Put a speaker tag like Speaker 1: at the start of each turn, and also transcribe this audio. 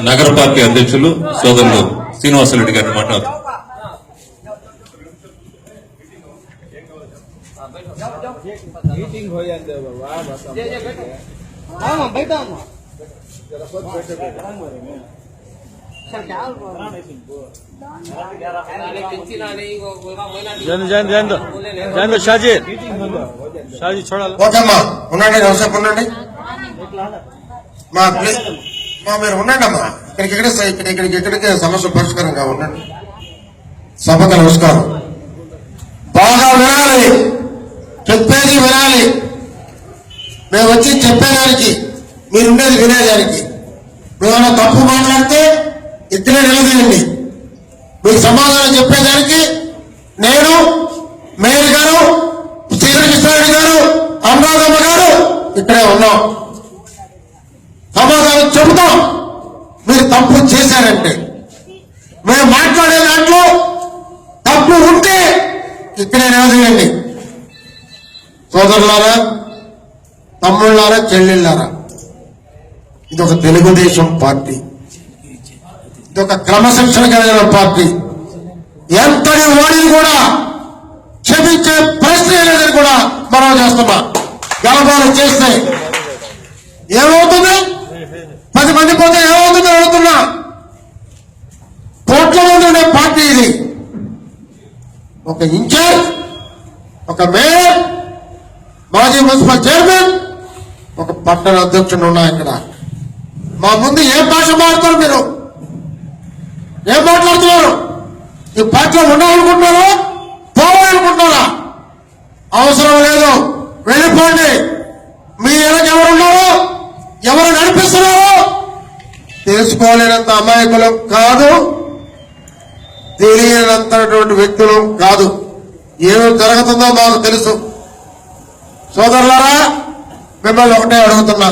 Speaker 1: నగర పార్టీ అధ్యక్షులు సోదరులు శ్రీనివాసరెడ్డి గారిని మాట్లాడుతున్నారు.
Speaker 2: షాజీ చూడాలి. ఓకేమ్మా ఉండండి, నమసేపు ఉండండి మీరు ఉండండి అమ్మా. ఇక్కడికి సమస్య పరిష్కారంగా ఉండండి. సభకు నమస్కారం. బాగా వినాలి, చెప్పేది వినాలి. మేము వచ్చి చెప్పేదానికి, మీరుండేది వినేదానికి. మేమన్నా తప్పు మాట్లాడితే ఇద్దరే నిలదీయండి. మీకు సమాధానం చెప్పేదానికి నేను, మేయర్ గారు, శ్రీకృష్ణారెడ్డి గారు, అనురాధమ్మ గారు ఇక్కడే ఉన్నాం. సమాధానం చెబుతాం. మీరు తప్పు చేశారంటే, మేము మాట్లాడే దాంట్లో తప్పు ఉంటే ఇక్కడే నిలదీయండి. సోదరులారా, తమ్ముళ్ళారా, చెల్లెళ్ళారా, ఇదొక తెలుగుదేశం పార్టీ, ఇదొక క్రమశిక్షణ కలిగిన పార్టీ. ఎంతటి ఓడి కూడా క్షమించే ప్రశ్న లేదని కూడా మనం చేస్తున్నా. గలబాలు చేస్తే ఏమవుతుంది? 10 మంది పోతే ఏమవుతుంది అడుగుతున్నా. కోట్ల మంది ఉండే పార్టీ ఇది. ఒక ఇన్ఛార్జ్, ఒక మేయర్, మాజీ మున్సిపల్ చైర్మన్, ఒక పట్టణ అధ్యక్షుడు ఉన్నా. ఇక్కడ మా ముందు ఏం భాష మాట్లాడతారు? మీరు ఏం మాట్లాడుతున్నారు? ఈ పార్టీలో ఉండాలనుకుంటున్నారా, పోవాలనుకుంటున్నారా? అవసరం లేదు, వెళ్ళిపోండి. మీ వెనక ఎవరున్నారో, ఎవరు నడిపిస్తున్నారో తెలుసుకోలేనంత అమాయకులం కాదు, తెలియనంతటువంటి వ్యక్తులు కాదు. ఏమి జరుగుతుందో మాకు తెలుసు. సోదరులారా, మిమ్మల్ని ఒకటే అడుగుతున్నా.